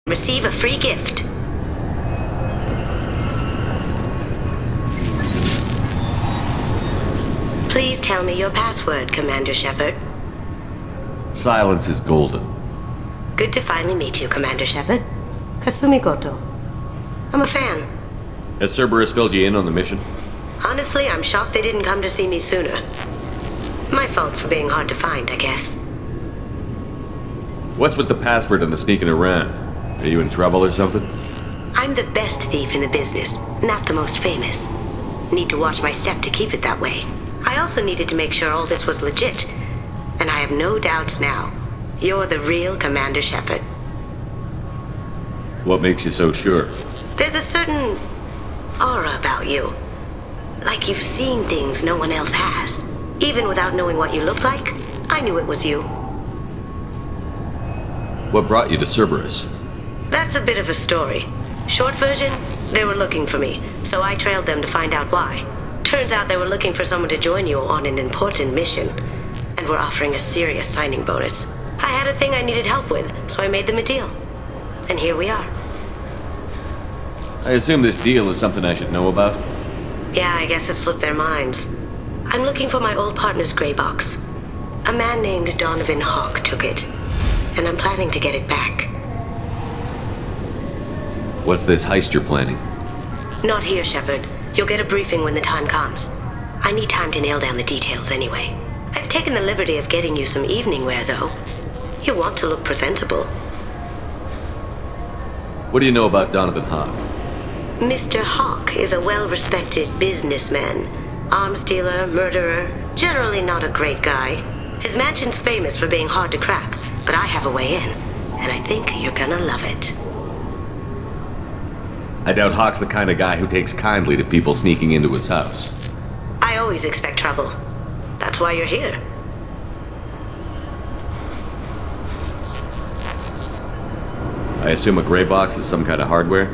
Receive a free gift. Please tell me your password, Commander Shepard. Silence is golden. Good to finally meet you, Commander Shepard. Kasumi Goto. I'm a fan. Has Cerberus filled you in on the mission? Honestly, I'm shocked they didn't come to see me sooner. My fault for being hard to find, I guess. What's with the password and the sneaking around? Are you in trouble or something? I'm the best thief in the business, not the most famous. Need to watch my step to keep it that way. I also needed to make sure all this was legit. And I have no doubts now. You're the real Commander Shepard. What makes you so sure? There's a certain aura about you. Like you've seen things no one else has. Even without knowing what you look like, I knew it was you. What brought you to Cerberus? That's a bit of a story. Short version, they were looking for me, so I trailed them to find out why. Turns out they were looking for someone to join you on an important mission, and were offering a serious signing bonus. I had a thing I needed help with, so I made them a deal. And here we are. I assume this deal is something I should know about? Yeah, I guess it slipped their minds. I'm looking for my old partner's gray box. A man named Donovan Hawk took it, and I'm planning to get it back. What's this heist you're planning? Not here, Shepard. You'll get a briefing when the time comes. I need time to nail down the details anyway. I've taken the liberty of getting you some evening wear, though. You want to look presentable. What do you know about Donovan Hawk? Mr. Hawk is a well-respected businessman. Arms dealer, murderer, generally not a great guy. His mansion's famous for being hard to crack, but I have a way in, and I think you're gonna love it. I doubt Hawk's the kind of guy who takes kindly to people sneaking into his house. I always expect trouble. That's why you're here. I assume a gray box is some kind of hardware?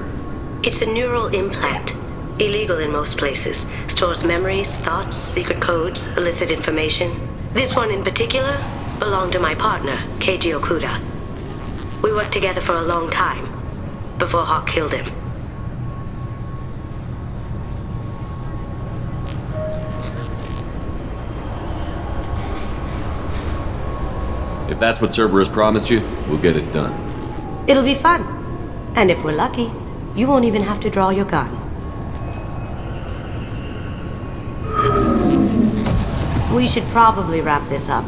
It's a neural implant. Illegal in most places. Stores memories, thoughts, secret codes, illicit information. This one in particular belonged to my partner, Keiji Okuda. We worked together for a long time, before Hawk killed him. If that's what Cerberus promised you, we'll get it done. It'll be fun. And if we're lucky, you won't even have to draw your gun. We should probably wrap this up.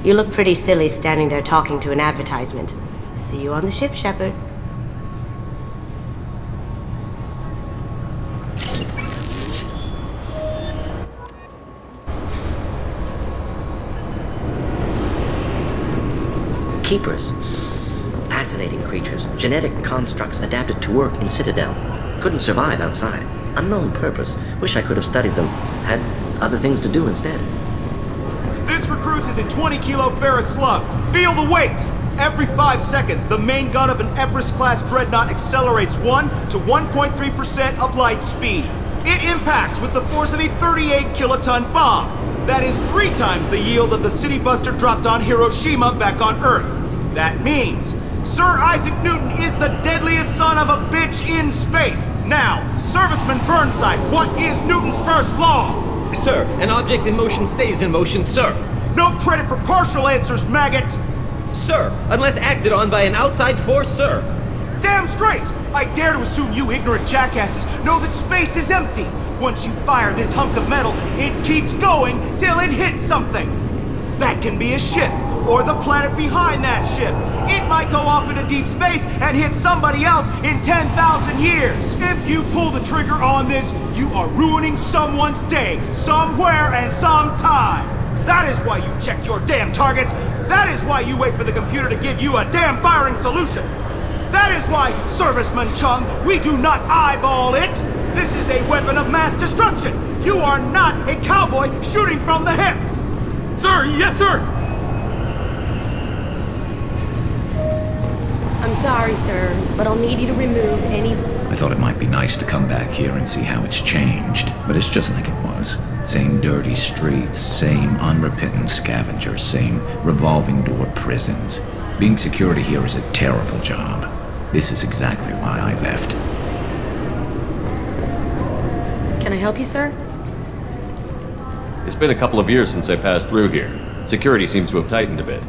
You look pretty silly standing there talking to an advertisement. See you on the ship, Shepard. Keepers. Fascinating creatures. Genetic constructs adapted to work in Citadel. Couldn't survive outside. Unknown purpose. Wish I could have studied them. Had other things to do instead. This recruits is a 20-kilo ferrous slug. Feel the weight! Every 5 seconds, the main gun of an Everest-class dreadnought accelerates 1 to 1.3% of light speed. It impacts with the force of a 38-kiloton bomb. That is 3 times the yield of the city buster dropped on Hiroshima back on Earth. That means Sir Isaac Newton is the deadliest son of a bitch in space. Now, Serviceman Burnside, what is Newton's first law? Sir, an object in motion stays in motion, sir. No credit for partial answers, maggot! Sir, unless acted on by an outside force, sir. Damn straight! I dare to assume you ignorant jackasses know that space is empty. Once you fire this hunk of metal, it keeps going till it hits something. That can be a ship, or the planet behind that ship. It might go off into deep space and hit somebody else in 10,000 years. If you pull the trigger on this, you are ruining someone's day, somewhere and sometime. That is why you check your damn targets. That is why you wait for the computer to give you a damn firing solution. That is why, Serviceman Chung, we do not eyeball it. This is a weapon of mass destruction. You are not a cowboy shooting from the hip. Sir, yes, sir. I'm sorry, sir, but I'll need you to remove any... I thought it might be nice to come back here and see how it's changed, but it's just like it was. Same dirty streets, same unrepentant scavengers, same revolving door prisons. Being security here is a terrible job. This is exactly why I left. Can I help you, sir? It's been a couple of years since I passed through here. Security seems to have tightened a bit.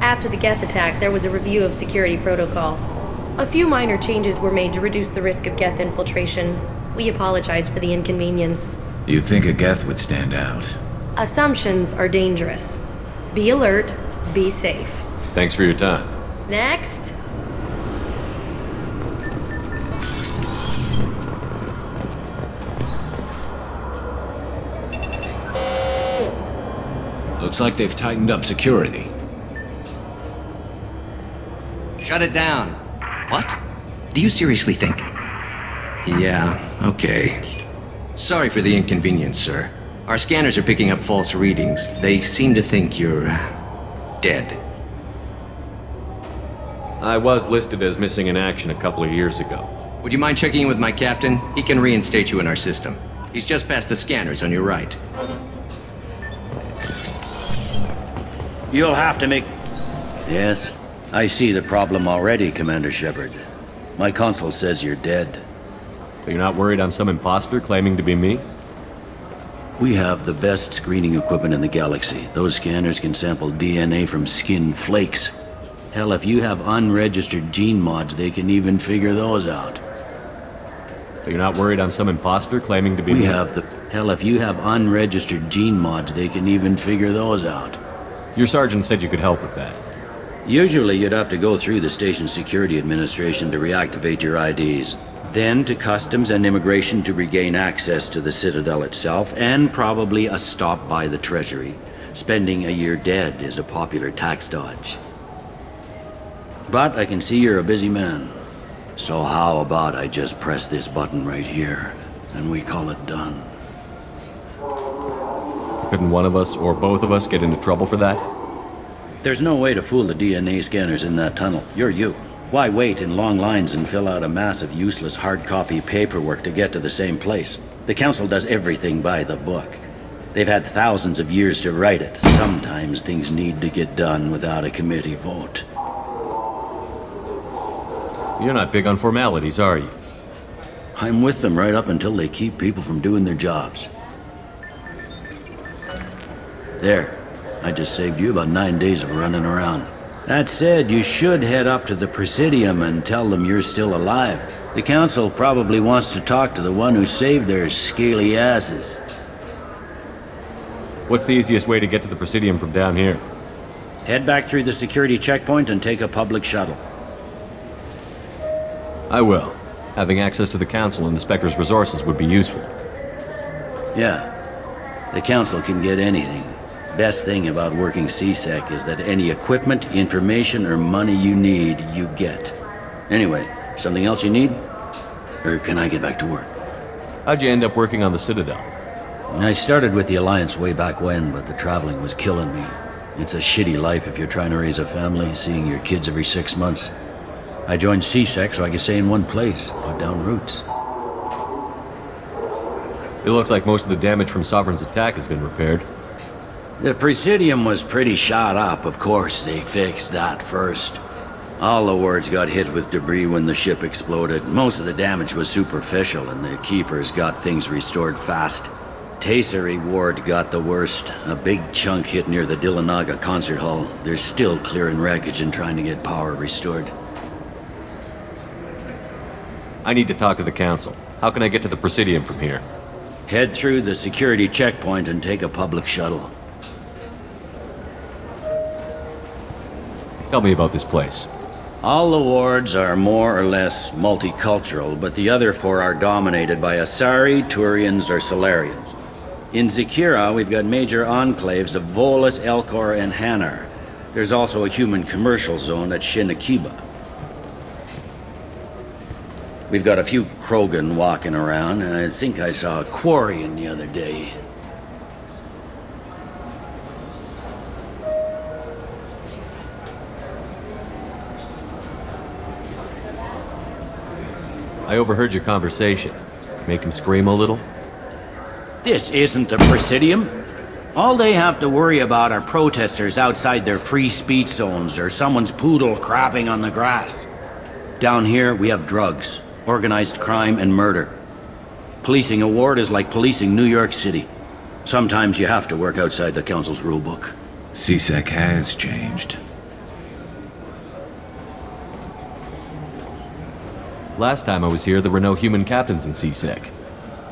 After the Geth attack, there was a review of security protocol. A few minor changes were made to reduce the risk of Geth infiltration. We apologize for the inconvenience. You'd think a Geth would stand out. Assumptions are dangerous. Be alert, be safe. Thanks for your time. Next. Looks like they've tightened up security. Shut it down. What? Do you seriously think? Yeah, okay. Sorry for the inconvenience, sir. Our scanners are picking up false readings. They seem to think you're dead. I was listed as missing in action a couple of years ago. Would you mind checking in with my captain? He can reinstate you in our system. He's just past the scanners on your right. You'll have to make... Yes, I see the problem already, Commander Shepard. My console says you're dead. But you're not worried I'm some imposter claiming to be me? We have the best screening equipment in the galaxy. Those scanners can sample DNA from skin flakes. Hell, if you have unregistered gene mods, they can even figure those out. But you're not worried I'm some imposter claiming to be me? Hell, if you have unregistered gene mods, they can even figure those out. Your sergeant said you could help with that. Usually you'd have to go through the station security administration to reactivate your IDs. Then to customs and immigration to regain access to the Citadel itself, and probably a stop by the Treasury. Spending a year dead is a popular tax dodge. But I can see you're a busy man. So how about I just press this button right here, and we call it done? Couldn't one of us, or both of us, get into trouble for that? There's no way to fool the DNA scanners in that tunnel. You're you. Why wait in long lines and fill out a massive useless hard copy paperwork to get to the same place? The Council does everything by the book. They've had thousands of years to write it. Sometimes things need to get done without a committee vote. You're not big on formalities, are you? I'm with them right up until they keep people from doing their jobs. There. I just saved you about 9 days of running around. That said, you should head up to the Presidium and tell them you're still alive. The Council probably wants to talk to the one who saved their scaly asses. What's the easiest way to get to the Presidium from down here? Head back through the security checkpoint and take a public shuttle. I will. Having access to the Council and the Spectre's resources would be useful. Yeah. The Council can get anything. Best thing about working CSEC is that any equipment, information, or money you need, you get. Anyway, something else you need? Or can I get back to work? How'd you end up working on the Citadel? I started with the Alliance way back when, but the traveling was killing me. It's a shitty life if you're trying to raise a family, seeing your kids every 6 months. I joined CSEC so I could stay in one place, put down roots. It looks like most of the damage from Sovereign's attack has been repaired. The Presidium was pretty shot up. Of course, they fixed that first. All the wards got hit with debris when the ship exploded. Most of the damage was superficial, and the Keepers got things restored fast. Tasery Ward got the worst. A big chunk hit near the Dillanaga concert hall. They're still clearing wreckage and trying to get power restored. I need to talk to the Council. How can I get to the Presidium from here? Head through the security checkpoint and take a public shuttle. Tell me about this place. All the wards are more or less multicultural, but the other 4 are dominated by Asari, Turians, or Solarians. In Zakira, we've got major enclaves of Volus, Elcor, and Hanar. There's also a human commercial zone at Shinakiba. We've got a few Krogan walking around, and I think I saw a Quarian the other day. I overheard your conversation. Make him scream a little? This isn't the Presidium. All they have to worry about are protesters outside their free speech zones or someone's poodle crapping on the grass. Down here, we have drugs, organized crime, and murder. Policing a ward is like policing New York City. Sometimes you have to work outside the Council's rulebook. CSEC has changed. Last time I was here, there were no human captains in CSEC.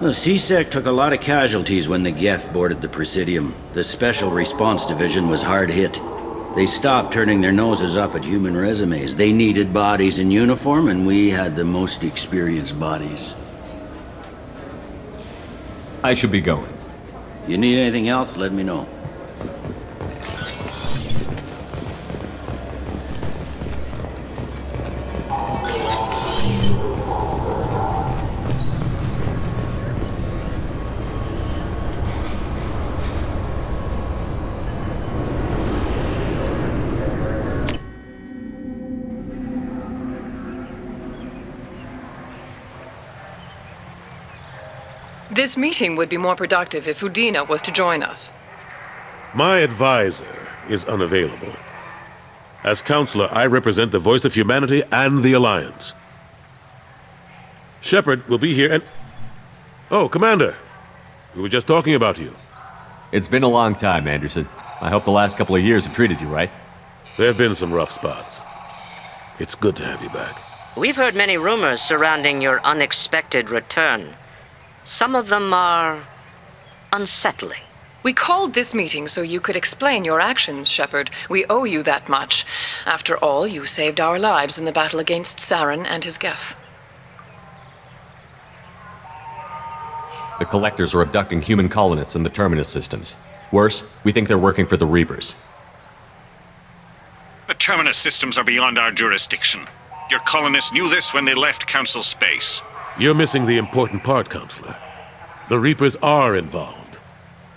The CSEC took a lot of casualties when the Geth boarded the Presidium. The Special Response Division was hard hit. They stopped turning their noses up at human resumes. They needed bodies in uniform, and we had the most experienced bodies. I should be going. You need anything else, let me know. This meeting would be more productive if Udina was to join us. My advisor is unavailable. As counselor, I represent the voice of humanity and the Alliance. Shepard will be here and... Oh, Commander! We were just talking about you. It's been a long time, Anderson. I hope the last couple of years have treated you right. There have been some rough spots. It's good to have you back. We've heard many rumors surrounding your unexpected return. Some of them are unsettling. We called this meeting so you could explain your actions, Shepard. We owe you that much. After all, you saved our lives in the battle against Saren and his Geth. The Collectors are abducting human colonists in the Terminus systems. Worse, we think they're working for the Reapers. The Terminus systems are beyond our jurisdiction. Your colonists knew this when they left Council space. You're missing the important part, Counselor. The Reapers are involved.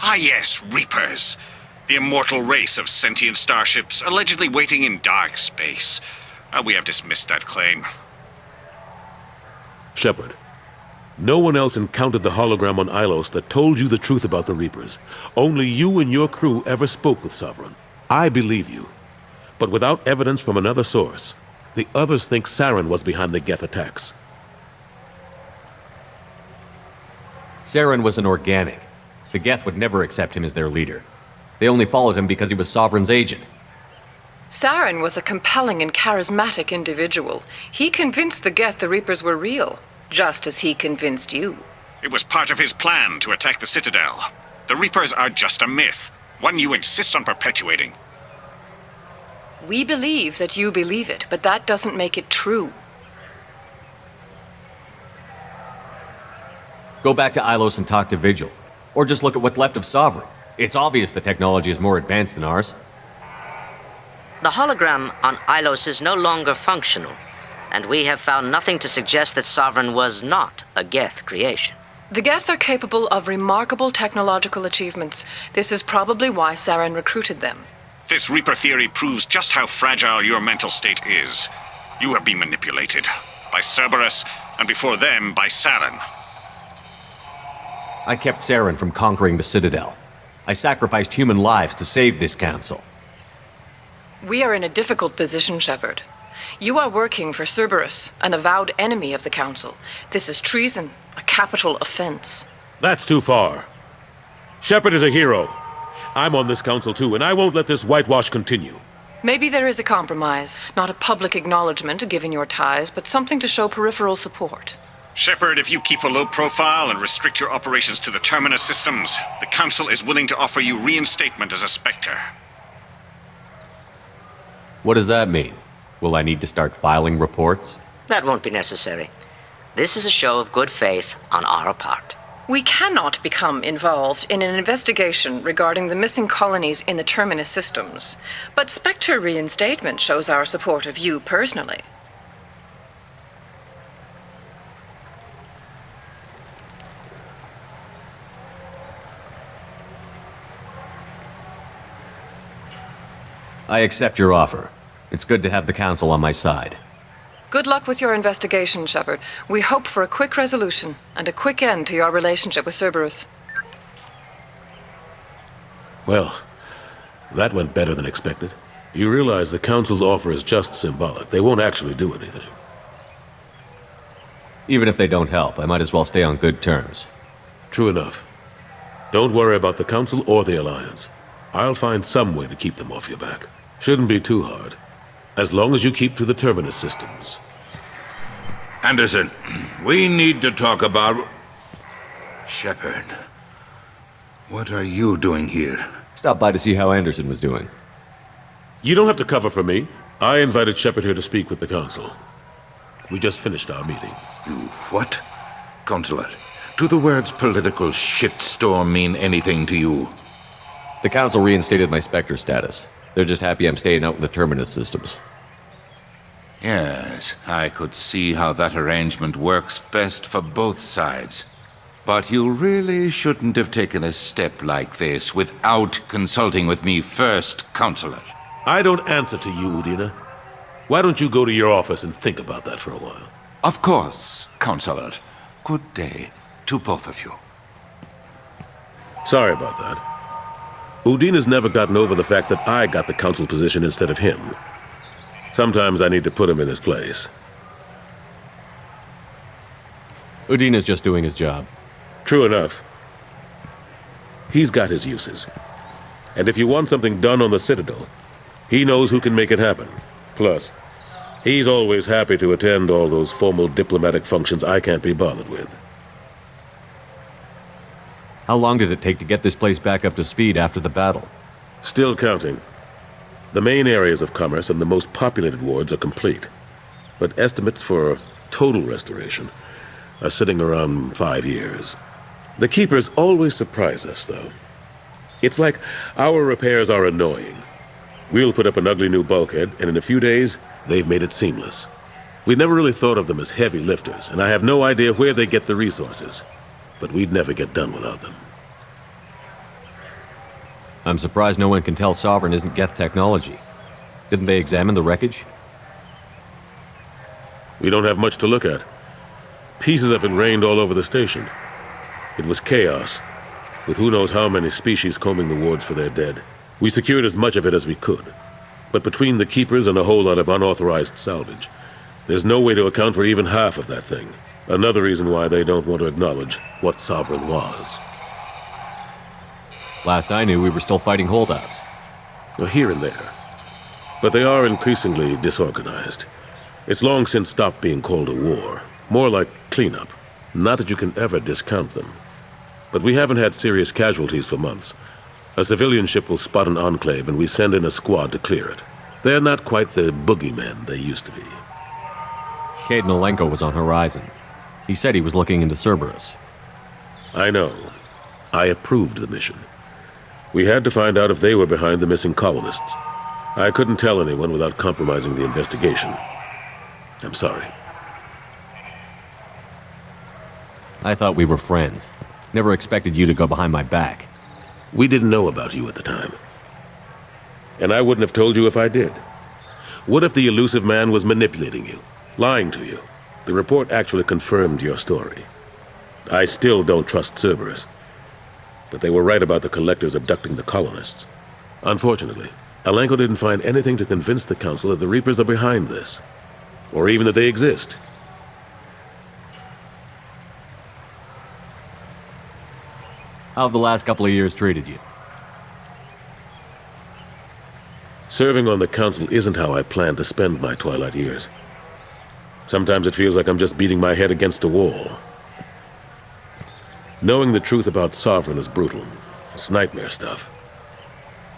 Ah yes, Reapers. The immortal race of sentient starships allegedly waiting in dark space. We have dismissed that claim. Shepard, no one else encountered the hologram on Ilos that told you the truth about the Reapers. Only you and your crew ever spoke with Sovereign. I believe you. But without evidence from another source, the others think Saren was behind the Geth attacks. Saren was an organic. The Geth would never accept him as their leader. They only followed him because he was Sovereign's agent. Saren was a compelling and charismatic individual. He convinced the Geth the Reapers were real, just as he convinced you. It was part of his plan to attack the Citadel. The Reapers are just a myth, one you insist on perpetuating. We believe that you believe it, but that doesn't make it true. Go back to Ilos and talk to Vigil. Or just look at what's left of Sovereign. It's obvious the technology is more advanced than ours. The hologram on Ilos is no longer functional, and we have found nothing to suggest that Sovereign was not a Geth creation. The Geth are capable of remarkable technological achievements. This is probably why Saren recruited them. This Reaper theory proves just how fragile your mental state is. You have been manipulated. By Cerberus, and before them, by Saren. I kept Saren from conquering the Citadel. I sacrificed human lives to save this council. We are in a difficult position, Shepard. You are working for Cerberus, an avowed enemy of the Council. This is treason, a capital offense. That's too far. Shepard is a hero. I'm on this council too, and I won't let this whitewash continue. Maybe there is a compromise. Not a public acknowledgement given your ties, but something to show peripheral support. Shepard, if you keep a low profile and restrict your operations to the Terminus systems, the Council is willing to offer you reinstatement as a Spectre. What does that mean? Will I need to start filing reports? That won't be necessary. This is a show of good faith on our part. We cannot become involved in an investigation regarding the missing colonies in the Terminus systems, but Spectre reinstatement shows our support of you personally. I accept your offer. It's good to have the Council on my side. Good luck with your investigation, Shepard. We hope for a quick resolution and a quick end to your relationship with Cerberus. Well, that went better than expected. You realize the Council's offer is just symbolic. They won't actually do anything. Even if they don't help, I might as well stay on good terms. True enough. Don't worry about the Council or the Alliance. I'll find some way to keep them off your back. Shouldn't be too hard. As long as you keep to the Terminus systems. Anderson, we need to talk about... Shepard. What are you doing here? Stopped by to see how Anderson was doing. You don't have to cover for me. I invited Shepard here to speak with the Council. We just finished our meeting. You what? Consular, do the words political shitstorm mean anything to you? The Council reinstated my Spectre status. They're just happy I'm staying out in the Terminus systems. Yes, I could see how that arrangement works best for both sides. But you really shouldn't have taken a step like this without consulting with me first, Consular. I don't answer to you, Udina. Why don't you go to your office and think about that for a while? Of course, Consular. Good day to both of you. Sorry about that. Udina's never gotten over the fact that I got the Council position instead of him. Sometimes I need to put him in his place. Udina's just doing his job. True enough. He's got his uses. And if you want something done on the Citadel, he knows who can make it happen. Plus, he's always happy to attend all those formal diplomatic functions I can't be bothered with. How long did it take to get this place back up to speed after the battle? Still counting. The main areas of commerce and the most populated wards are complete. But estimates for total restoration are sitting around 5 years. The Keepers always surprise us, though. It's like our repairs are annoying. We'll put up an ugly new bulkhead, and in a few days, they've made it seamless. We never really thought of them as heavy lifters, and I have no idea where they get the resources. But we'd never get done without them. I'm surprised no one can tell Sovereign isn't Geth technology. Didn't they examine the wreckage? We don't have much to look at. Pieces of it rained all over the station. It was chaos, with who knows how many species combing the wards for their dead. We secured as much of it as we could. But between the Keepers and a whole lot of unauthorized salvage, there's no way to account for even half of that thing. Another reason why they don't want to acknowledge what Sovereign was. Last I knew, we were still fighting holdouts. Well, here and there. But they are increasingly disorganized. It's long since stopped being called a war. More like cleanup. Not that you can ever discount them. But we haven't had serious casualties for months. A civilian ship will spot an enclave and we send in a squad to clear it. They're not quite the boogeymen they used to be. Cade Nolenko was on Horizon. He said he was looking into Cerberus. I know. I approved the mission. We had to find out if they were behind the missing colonists. I couldn't tell anyone without compromising the investigation. I'm sorry. I thought we were friends. Never expected you to go behind my back. We didn't know about you at the time. And I wouldn't have told you if I did. What if the elusive man was manipulating you, lying to you? The report actually confirmed your story. I still don't trust Cerberus. But they were right about the collectors abducting the colonists. Unfortunately, Alenko didn't find anything to convince the Council that the Reapers are behind this. Or even that they exist. How have the last couple of years treated you? Serving on the Council isn't how I plan to spend my twilight years. Sometimes it feels like I'm just beating my head against a wall. Knowing the truth about Sovereign is brutal. It's nightmare stuff.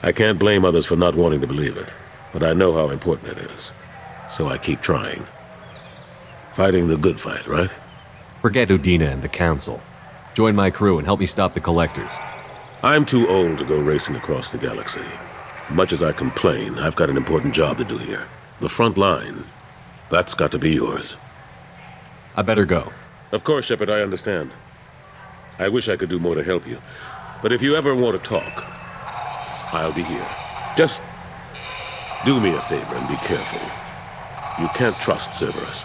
I can't blame others for not wanting to believe it, but I know how important it is. So I keep trying. Fighting the good fight, right? Forget Udina and the Council. Join my crew and help me stop the Collectors. I'm too old to go racing across the galaxy. Much as I complain, I've got an important job to do here. The front line. That's got to be yours. I better go. Of course, Shepard, I understand. I wish I could do more to help you. But if you ever want to talk, I'll be here. Just do me a favor and be careful. You can't trust Cerberus.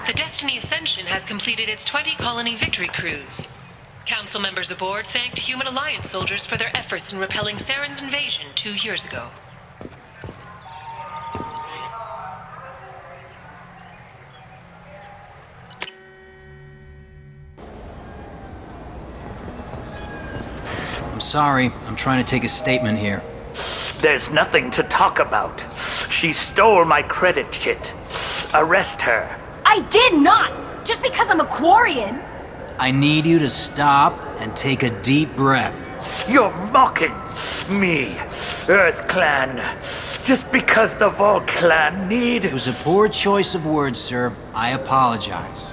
The Destiny Ascension has completed its 20-colony victory cruise. Council members aboard thanked Human Alliance soldiers for their efforts in repelling Saren's invasion 2 years ago. I'm sorry. I'm trying to take a statement here. There's nothing to talk about. She stole my credit chit. Arrest her. I did not! Just because I'm a Quarian! I need you to stop and take a deep breath. You're mocking me, Earth Clan. Just because the Vol Clan need... It was a poor choice of words, sir. I apologize.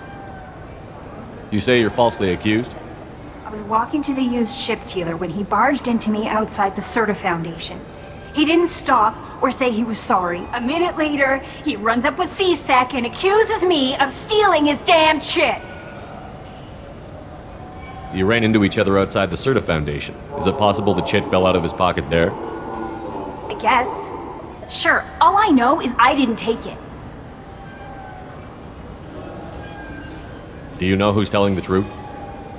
You say you're falsely accused? I was walking to the used ship dealer when he barged into me outside the Certa Foundation. He didn't stop or say he was sorry. A minute later, he runs up with C-Sec and accuses me of stealing his damn chit. You ran into each other outside the Certa Foundation. Is it possible the chit fell out of his pocket there? I guess. Sure, all I know is I didn't take it. Do you know who's telling the truth?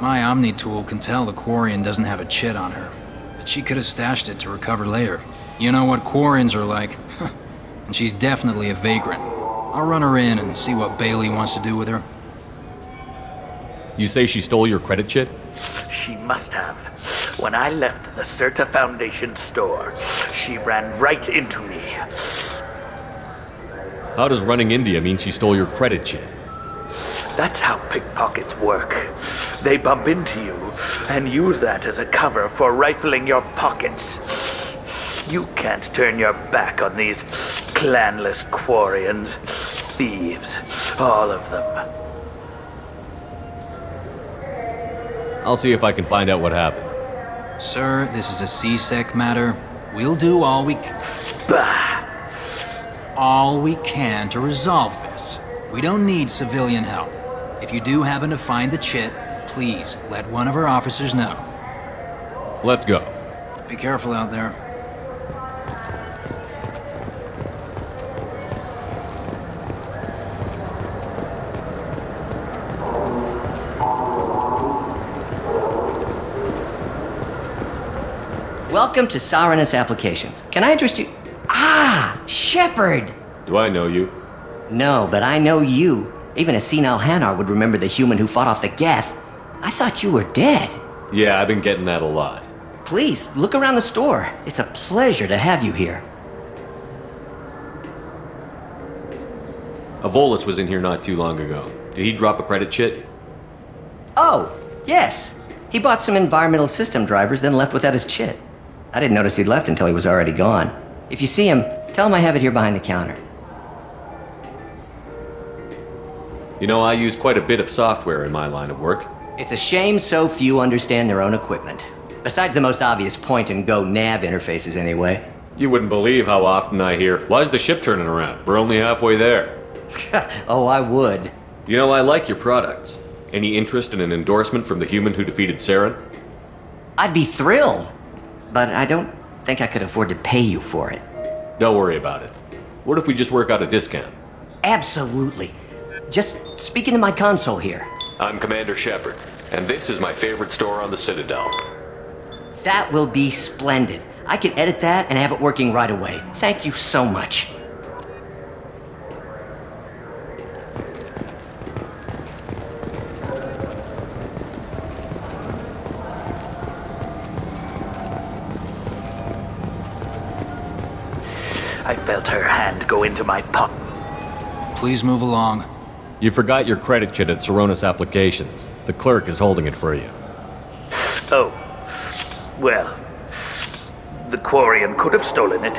My Omni tool can tell the Quarian doesn't have a chit on her, but she could have stashed it to recover later. You know what Quarians are like, and she's definitely a vagrant. I'll run her in and see what Bailey wants to do with her. You say she stole your credit chit? She must have. When I left the Certa Foundation store, she ran right into me. How does running into you mean she stole your credit chit? That's how pickpockets work. They bump into you and use that as a cover for rifling your pockets. You can't turn your back on these clanless Quarians. Thieves, all of them. I'll see if I can find out what happened. Sir, this is a C-Sec matter. We'll do all we can to resolve this. We don't need civilian help. If you do happen to find the chit, please let one of our officers know. Let's go. Be careful out there. Welcome to Saranus Applications. Can I interest you? Ah, Shepard! Do I know you? No, but I know you. Even a senile Hanar would remember the human who fought off the Geth. I thought you were dead. Yeah, I've been getting that a lot. Please, look around the store. It's a pleasure to have you here. Avolis was in here not too long ago. Did he drop a credit chit? Oh, yes. He bought some environmental system drivers, then left without his chit. I didn't notice he'd left until he was already gone. If you see him, tell him I have it here behind the counter. You know, I use quite a bit of software in my line of work. It's a shame so few understand their own equipment. Besides the most obvious point-and-go nav interfaces, anyway. You wouldn't believe how often I hear, "Why's the ship turning around? We're only halfway there." Oh, I would. You know, I like your products. Any interest in an endorsement from the human who defeated Saren? I'd be thrilled. But I don't think I could afford to pay you for it. Don't worry about it. What if we just work out a discount? Absolutely. Just speak into my console here. I'm Commander Shepard, and this is my favorite store on the Citadel. That will be splendid. I can edit that and have it working right away. Thank you so much. I felt her hand go into my pocket. Please move along. You forgot your credit chit at Saranus Applications. The clerk is holding it for you. Oh. Well, the Quarian could have stolen it.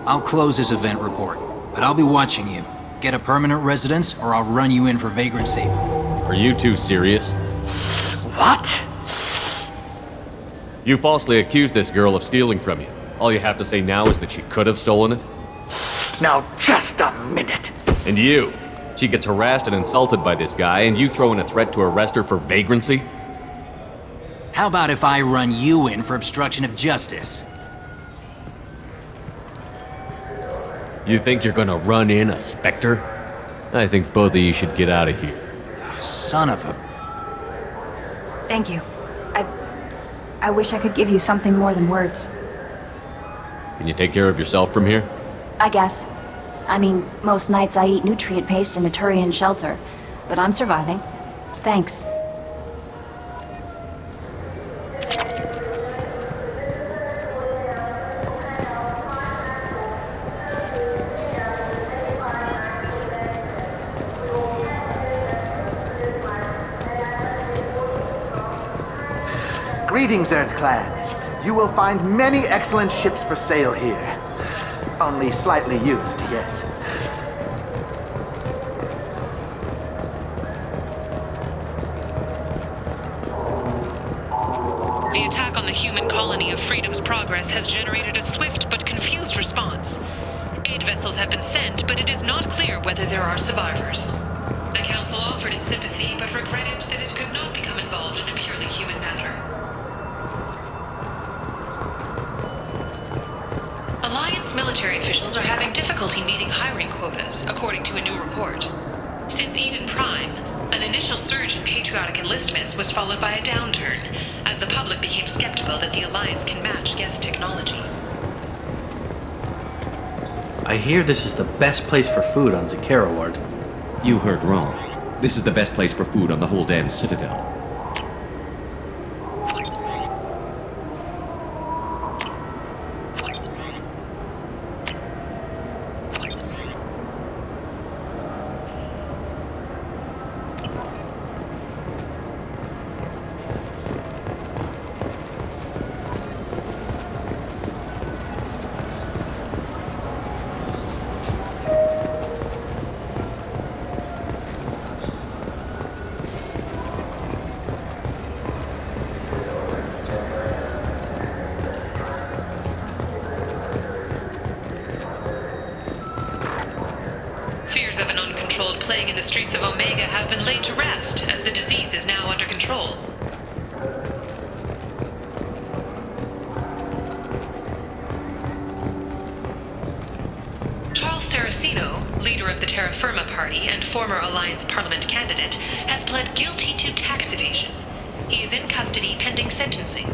I'll close this event report, but I'll be watching you. Get a permanent residence, or I'll run you in for vagrancy. Are you two serious? What? You falsely accused this girl of stealing from you. All you have to say now is that she could have stolen it? Now, just a minute. And you? She gets harassed and insulted by this guy, and you throw in a threat to arrest her for vagrancy? How about if I run you in for obstruction of justice? You think you're gonna run in a Spectre? I think both of you should get out of here. Son of a... Thank you. I wish I could give you something more than words. Can you take care of yourself from here? I guess. I mean, most nights I eat nutrient paste in a Turian shelter, but I'm surviving. Thanks. Greetings, Earth Clan. You will find many excellent ships for sale here. Only slightly used, yes. The attack on the human colony of Freedom's Progress has generated a swift but confused response. Aid vessels have been sent, but it is not clear whether there are survivors. The Council offered its sympathy, but regretted that it could not become involved in a purely human matter. Alliance military officials are having difficulty meeting hiring quotas, according to a new report. Since Eden Prime, an initial surge in patriotic enlistments was followed by a downturn, as the public became skeptical that the Alliance can match Geth technology. I hear this is the best place for food on Zakera Ward. You heard wrong. This is the best place for food on the whole damn Citadel. Fears of an uncontrolled plague in the streets of Omega have been laid to rest, as the disease is now under control. Charles Saraceno, leader of the Terra Firma Party and former Alliance Parliament candidate, has pled guilty to tax evasion. He is in custody pending sentencing.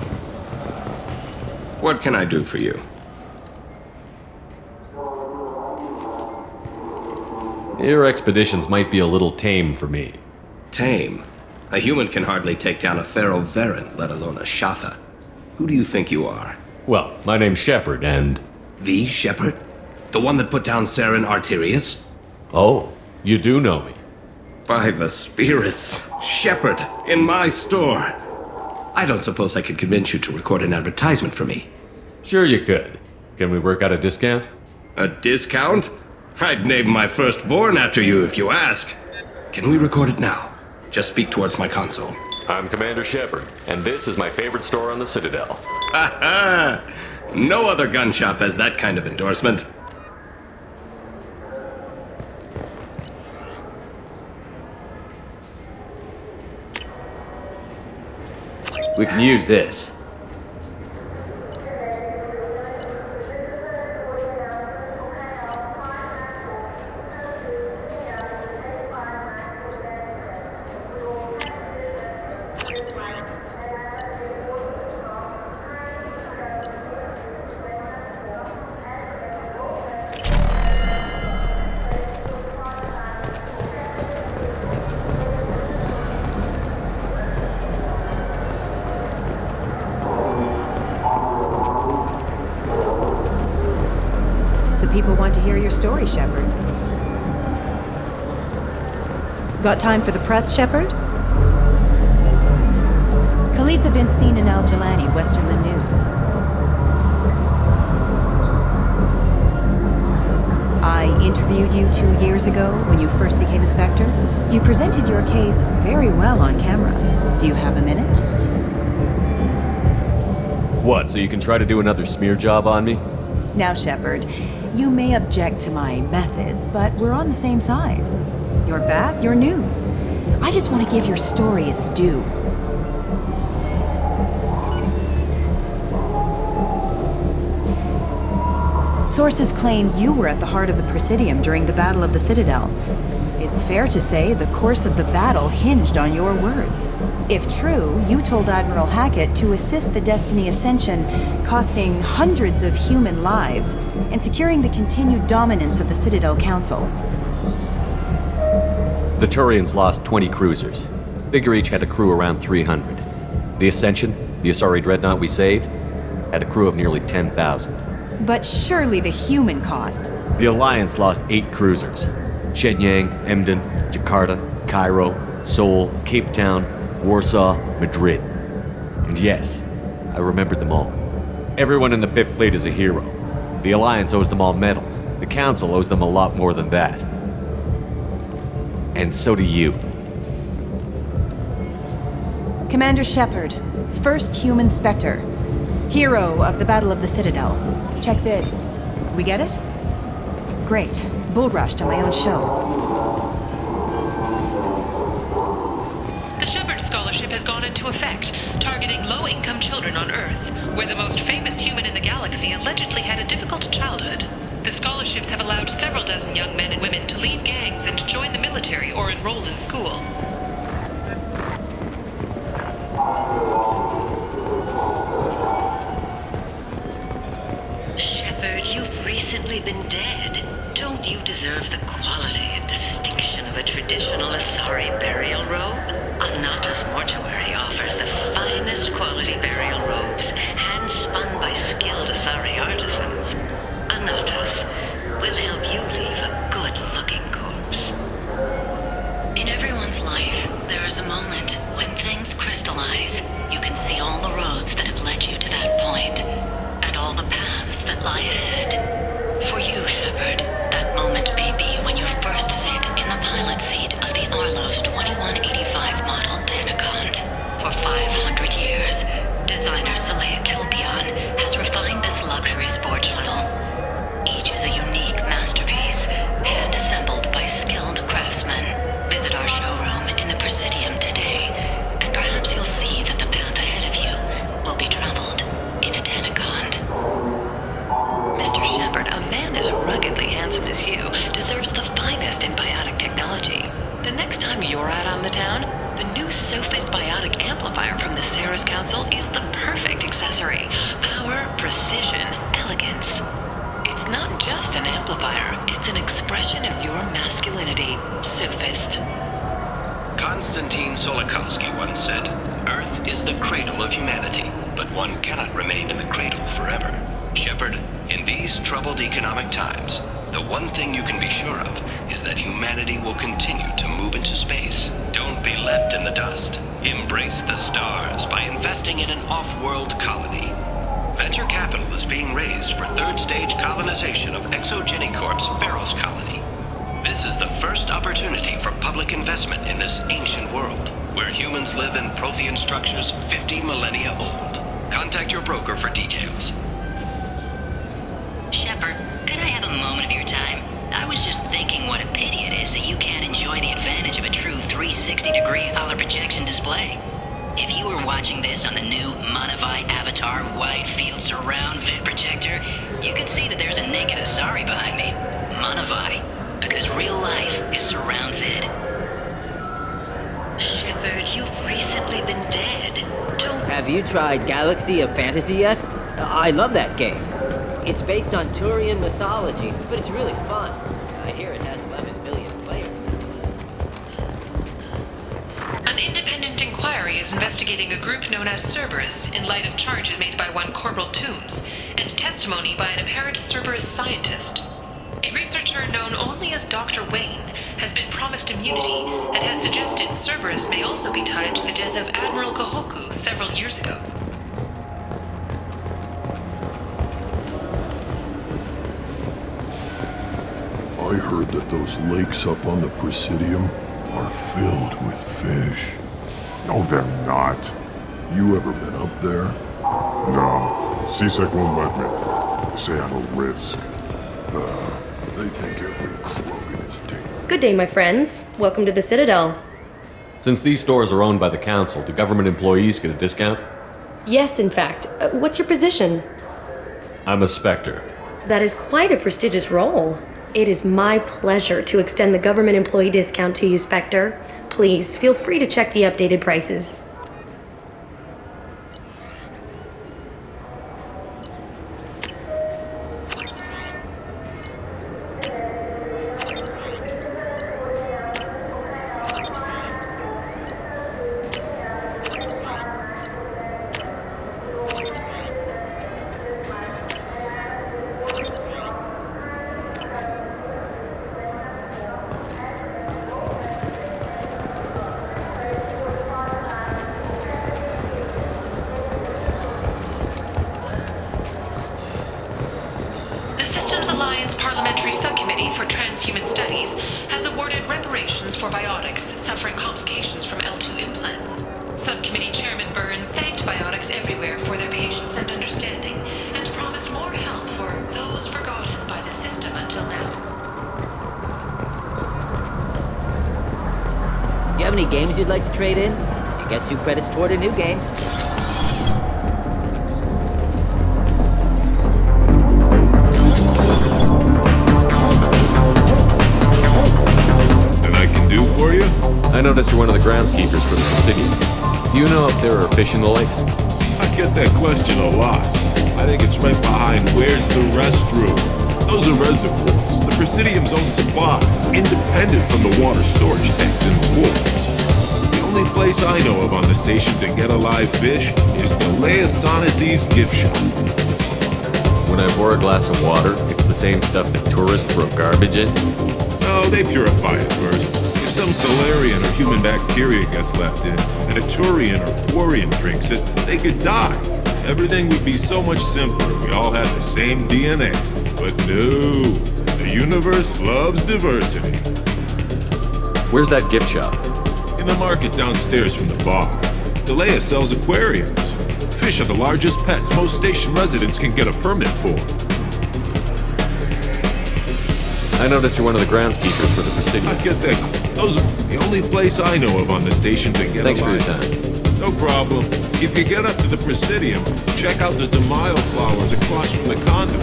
What can I do for you? Your expeditions might be a little tame for me. Tame? A human can hardly take down a Theroveran, let alone a Shatha. Who do you think you are? Well, my name's Shepard, and... The Shepard? The one that put down Saren Arterius? Oh, you do know me. By the spirits. Shepard, in my store. I don't suppose I could convince you to record an advertisement for me. Sure you could. Can we work out a discount? A discount? I'd name my firstborn after you if you ask. Can we record it now? Just speak towards my console. I'm Commander Shepard, and this is my favorite store on the Citadel. Ha ha! No other gun shop has that kind of endorsement. We can use this. People want to hear your story, Shepard. Got time for the press, Shepard? Khaleesa been seen in Al Jalani, Westerland News. I interviewed you 2 years ago when you first became a Spectre. You presented your case very well on camera. Do you have a minute? What, so you can try to do another smear job on me? Now, Shepard, you may object to my methods, but we're on the same side. Your back, your news. I just want to give your story its due. Sources claim you were at the heart of the Presidium during the Battle of the Citadel. It's fair to say the course of the battle hinged on your words. If true, you told Admiral Hackett to assist the Destiny Ascension, costing hundreds of human lives, and securing the continued dominance of the Citadel Council. The Turians lost 20 cruisers. Figure each had a crew around 300. The Ascension, the Asari dreadnought we saved, had a crew of nearly 10,000. But surely the human cost. The Alliance lost 8 cruisers. Shenyang, Emden, Jakarta, Cairo, Seoul, Cape Town, Warsaw, Madrid. And yes, I remembered them all. Everyone in the Fifth Fleet is a hero. The Alliance owes them all medals. The Council owes them a lot more than that. And so do you. Commander Shepard, first human Spectre. Hero of the Battle of the Citadel. Check vid. We get it? Great. Bull rushed on my own show. The Shepard Scholarship has gone into effect, targeting low-income children on Earth, where the most famous human in the galaxy allegedly had a difficult childhood. The scholarships have allowed several dozen young men and women to leave gangs and join the military or enroll in school. Shepard, you've recently been dead. Don't you deserve the quality and distinction of a traditional Asari burial robe? Anata's Mortuary offers the finest quality burial robes, hand-spun by skilled Asari artisans. Anata's will help you leave a good-looking corpse. In everyone's life, there is a moment when things crystallize. You can see all the roads that have led you to that point, and all the paths that lie ahead. For you, Shepard, that moment may be when you first sit in the pilot seat of the Arlos 2185 model Tenacont. For 500 years, designer Saleha Kilpion has refined this luxury sport shuttle. Each is a unique masterpiece, hand-assembled by skilled craftsmen. Visit our showroom in the Presidium today, and perhaps you'll see that the path ahead of you will be traveled in a Tenacont. Mr. Shepard, a man as ruggedly handsome as you deserves the finest in biotic technology. The next time you're out on the town, the new Sophist biotic amplifier from the Ceres Council is the perfect accessory. Power, precision, elegance. It's not just an amplifier, it's an expression of your masculinity, Sophist. Konstantin Solikovsky once said, "Earth is the cradle of humanity, but one cannot remain in the cradle forever." Shepard, in these troubled economic times, the one thing you can be sure of is that humanity will continue to move into space. Don't be left in the dust. Embrace the stars by investing in an off-world colony. Venture capital is being raised for third-stage colonization of Exogeny Corp's Pharos colony. This is the first opportunity for public investment in this ancient world, where humans live in Prothean structures 50 millennia old. Contact your broker for details. Shepard, could I have a moment of your time? I was just thinking what a pity it is that you can't enjoy the advantage of a true 360-degree holo projection display. If you were watching this on the new Monavai Avatar Wide Field Surround Vid projector, you could see that there's a naked Asari behind me. Monavai, because real life is surround vid. Shepard, you've recently been dead. Have you tried Galaxy of Fantasy yet? I love that game. It's based on Turian mythology, but it's really fun. I hear it has 11 billion players. An independent inquiry is investigating a group known as Cerberus in light of charges made by one Corporal Toombs and testimony by an apparent Cerberus scientist. A researcher known only as Dr. Wayne has been promised immunity and has suggested Cerberus may also be tied to the death of Admiral Kohoku several years ago. I heard that those lakes up on the Presidium are filled with fish. No, they're not. You ever been up there? No. CSEC won't let me. They say I'm a risk. They think every crook is dead. Good day, my friends. Welcome to the Citadel. Since these stores are owned by the Council, do government employees get a discount? Yes, in fact. What's your position? I'm a Spectre. That is quite a prestigious role. It is my pleasure to extend the government employee discount to you, Spectre. Please, feel free to check the updated prices. Systems Alliance Parliamentary Subcommittee for Transhuman Studies has awarded reparations for biotics suffering complications from L2 implants. Subcommittee Chairman Burns thanked biotics everywhere for their patience and understanding, and promised more help for those forgotten by the system until now. Do you have any games you'd like to trade in? You get 2 credits toward a new game. For you? I noticed you're one of the groundskeepers for the Presidium. Do you know if there are fish in the lakes? I get that question a lot. I think it's right behind where's the restroom. Those are reservoirs, the Presidium's own supply, independent from the water storage tanks in the woods. The only place I know of on the station to get a live fish is the Leosanesi's gift shop. When I pour a glass of water, it's the same stuff that tourists throw garbage in? No, they purify it first. If some Solarian or human bacteria gets left in, and a Turian or Quarian drinks it, they could die. Everything would be so much simpler if we all had the same DNA. But no, the universe loves diversity. Where's that gift shop? In the market downstairs from the bar. Delea sells aquariums. Fish are the largest pets most station residents can get a permit for. I noticed you're one of the groundskeepers for the Presidium. I get that. Those are the only place I know of on the station to get Thanks a for your live. time. No problem. If you get up to the Presidium, check out the DeMille flowers across from the conduit.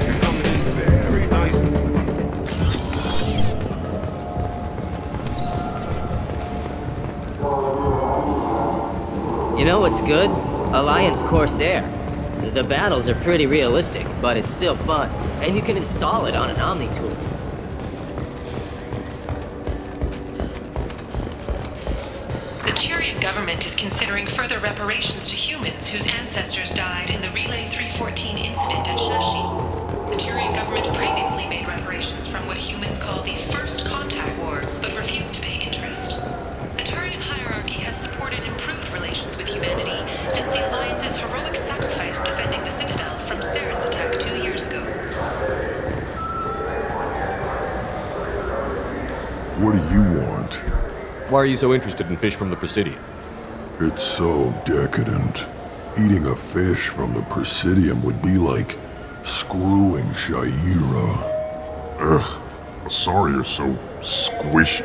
You're coming in very nicely. You know what's good? Alliance Corsair. The battles are pretty realistic, but it's still fun. And you can install it on an Omni tool. The Turian government is considering further reparations to humans whose ancestors died in the Relay 314 incident at Shashi. The Turian government previously made reparations from what humans call the First Contact War, but refused to pay interest. The Turian hierarchy has supported improved relations with humanity since the Alliance's heroic sacrifice defending the Citadel from Saren's attack 2 years ago. What do you want? Why are you so interested in fish from the Presidium? It's so decadent. Eating a fish from the Presidium would be like screwing Shaira. Ugh, sorry you're so squishy.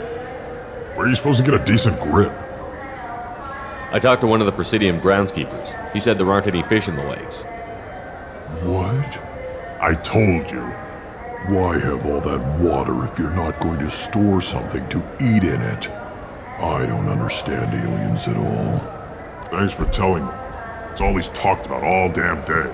Where are you supposed to get a decent grip? I talked to one of the Presidium groundskeepers. He said there aren't any fish in the lakes. What? I told you. Why have all that water if you're not going to store something to eat in it? I don't understand aliens at all. Thanks for telling me. It's all he's talked about all damn day.